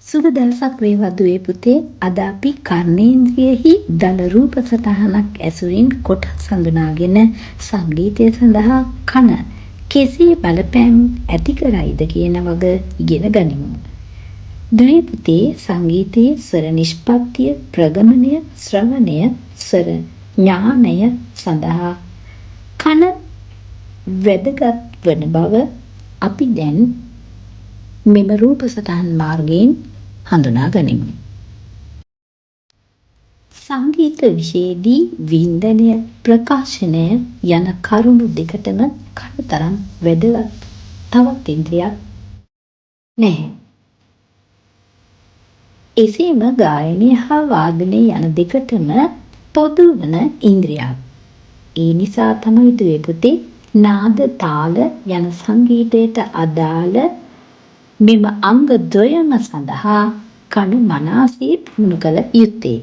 සුබ දවසක් වේවා දුවේ පුතේ. අද අපි කර්ණේන්ද්‍රියෙහි දල රූප සටහනක් ඇසුරින් කොටස් හඳුනාගෙන සංගීතය සඳහා කන කෙසේ බලපෑම් ඇති කරයිද කියන වග ඉගෙන ගනිමු. දුවේ පුතේ, සංගීතයේ ස්වර නිෂ්පත්තිය, ප්‍රගමනය, ශ්‍රවණය, ස්වර ඥානය සඳහා කන වැදගත් වන බව අපි දැන් මෙම රූප සටහන් මාර්ගයෙන් හඳුනා ගනිමු. සංගීත විෂයේදී වින්දනය, ප්‍රකාශනය යන කරුණු දෙකටම කන තරම් වැදගත් තවත් ඉන්ද්‍රියක් නැහැ. එසේම ගායනය හා වාදනය යන දෙකටම පොදු වන ඉන්ද්‍රියක්. ඒ නිසා තමයි දුවේ පුතේ නාද, තාල යන සංගීතයට අදාළ මෙම අංග ද්වයම සඳහා කන මනාසේ පුහුණු කළ යුත්තේ.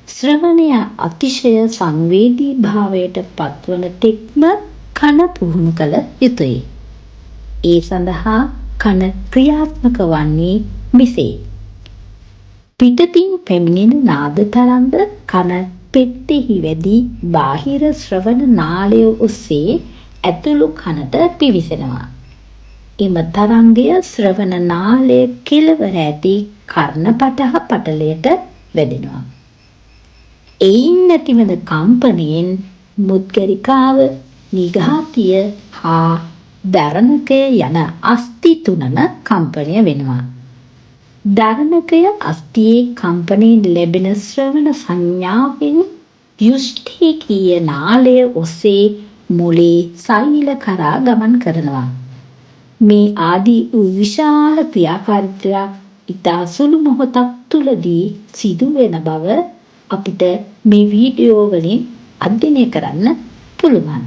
ශ්‍රවණය අතිශය සංවේදී භාවයට පත්වන තෙක්ම කන පුහුණු කළ යුතුය. ඒ සඳහා කන ක්‍රියාත්මක වන්නේ මෙසේ. පිටතින් පැමිණෙන නාද තරංග කන පෙත්තෙහි වැදී බාහිර ශ්‍රවණ නාලය ඔස්සේ ඇතුළු කනට පිවිසෙනවා. එම තරංගය ශ්‍රවණ නාලය කෙළවර ඇති කර්ණපටහ පටලයට වැදෙනවා. එයින් නැතිවන කම්පනයෙන් මුද්ගරිකාව, නිඝාතිය හා දරණකය යන අස්ථි තුනම කම්පනය වෙනවා. දරණකය අස්ථියේ කම්පනයෙන් ලැබෙන ශ්‍රවණ සංඥාවෙන් යුෂ්ඨිකීය නාලය ඔස්සේ මොළේ සෛල කරා ගමන් කරනවා. මේ ආදී වූ විශාල ක්‍රියාකාරීත්වයක් ඉතා සුළු මොහොතක් තුලදී සිදු වෙන බව අපිට මේ වීඩියෝ වලින් අධ්‍යයනය කරන්න පුළුවන්.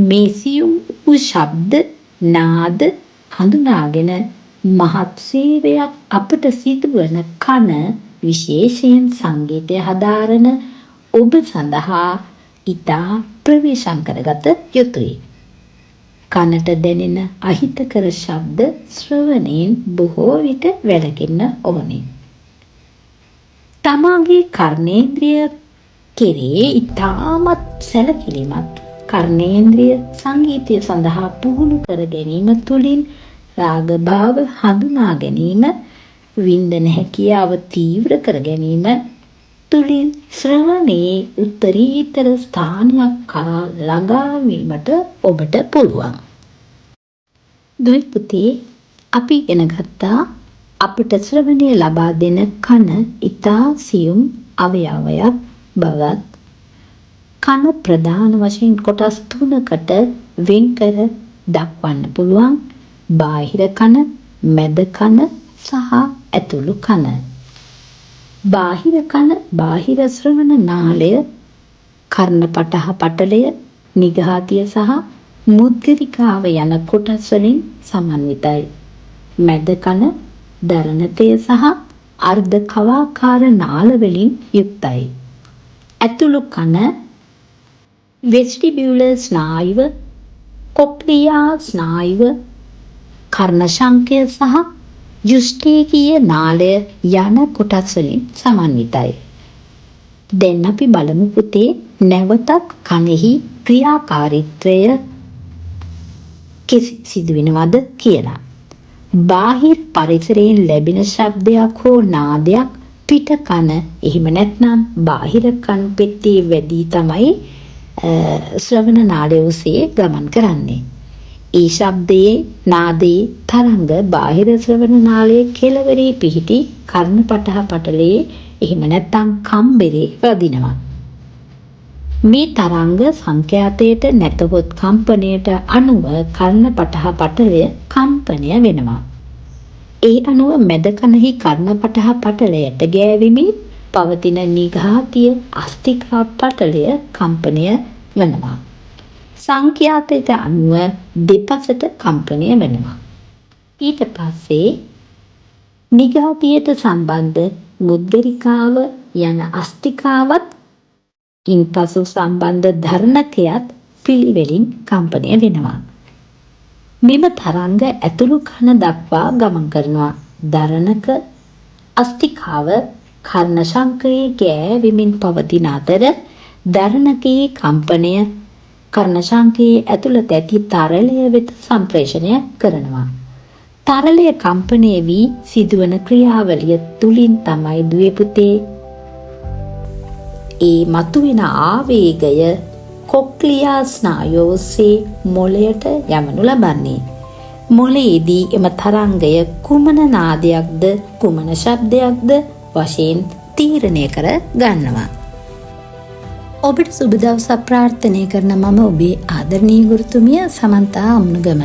මේ සියුම් වූ ශබ්ද, නාද හඳුනාගෙන මහත් සේවයක් අපට සිදුවන කන විශේෂයෙන් සංගීතය හදාරන ඔබ සඳහා ඉතා ප්‍රවේශම් කරගත යුතුය. කනට දැනෙන අහිතකර ශබ්ද ශ්‍රවණයෙන් බොහෝ විට වැළකෙන්න ඕනේ. තමාගේ කර්ණේන්ද්‍රිය කෙරේ ඉතාමත් සැලකිලිමත් කර්ණේන්ද්‍රිය සංගීතය සඳහා පුහුණු කර ගැනීම තුළින් රාග භාව හඳුනා ගැනීම, වින්දන හැකියාව තීව්‍ර කර ගැනීම තුළින් ශ්‍රවණයේ උත්තරීතර ස්ථානයක් කරා ළඟා වීමට ඔබට පුළුවන්. දුවේ පුතේ, අපි ඉගෙන ගත්තා අපට ශ්‍රවණය ලබා දෙන කන ඉතා සියුම් අවයවයක් බවත්, කන ප්‍රධාන වශයෙන් කොටස් තුනකට වෙන් කර දක්වන්න පුළුවන්. බාහිර කන, මැද කන සහ ඇතුළු කන. බාහිර කන බාහිර ශ්‍රවණ නාලය, කර්ණපටහ පටලය, නිඝාතිය සහ මුද්ගරිකාව යන කොටස් වලින් සමන්විතයි. මැද කන දරණතය සහ අර්ධ කවාකාර නාල වලින් යුක්තයි. ඇතුළු කන වෙස්ටිබියුලර් ස්නායුව, කොක්ලියා ස්නායුව, කර්ණ ශංඛය සහ යුෂ්ඨිකීය නාලය යන කොටස් වලින් සමන්විතයි. දැන් අපි බලමු පුතේ නැවතත් කනෙහි ක්‍රියාකාරීත්වය කෙසේ සිදුවෙනවද කියලා. බාහිර පරිසරයෙන් ලැබෙන ශබ්දයක් හෝ නාදයක් පිට කන, එහෙම නැත්නම් බාහිර කන් පෙත්තේ වැදී තමයි ශ්‍රවණ නාලය ඔස්සේ ගමන් කරන්නේ. ඒ ශබ්දයේ, නාදයේ තරංග බාහිර ශ්‍රවණ නාලයේ කෙළවරේ පිහිටි කර්ණපටහ පටලයේ, එහෙම නැත්නම් කම්බරේ වදිනවා. මේ තරංග සංඛ්‍යාතයට නැතහොත් කම්පනයට අනුව කර්ණපටහ පටලය කම්පනය වෙනවා. ඒ අනුව මැද කනෙහි කර්ණපටහ පටලයට ගෑවෙමින් පවතින නිඝාතිය අස්ථිකා පටලය කම්පනය වෙනවා. සංඛ්‍යාතයට අනුව දෙපසට කම්පනය වෙනවා. ඊට පස්සේ නිඝාතියට සම්බන්ධ මුද්ගරිකාව යන අස්ථිකාවත්, ඉන්පසු සම්බන්ධ ධර්ණකයත් පිළිවෙලින් කම්පනය වෙනවා. මෙම තරංග ඇතුළු කන දක්වා ගමන් කරනවා. දරණක අස්තිකාව කර්ණශංකයේ ගෑවෙමින් පවතින අතර දරණකයේ කම්පනය කර්ණශංකයේ ඇතුළත ඇති තරලය වෙත සම්ප්‍රේෂණය කරනවා. තරලය කම්පනය වී සිදුවන ක්‍රියාවලිය තුලින් තමයි දුවේ පුතේ ඒ මතුවෙන ආවේගය කොක්ලියා ස්නායුව ඔස්සේ මොළයට යවනු ලබන්නේ. මොළයේදී එම තරංගය කුමන නාදයක්ද කුමන ශබ්දයක්ද වශයෙන් තීරණය කර ගන්නවා. ඔබට සුබ දවසක් ප්‍රාර්ථනා කරන මම ඔබේ ආදරණීය ගුරුතුමිය සමන්තා අමුණුගම.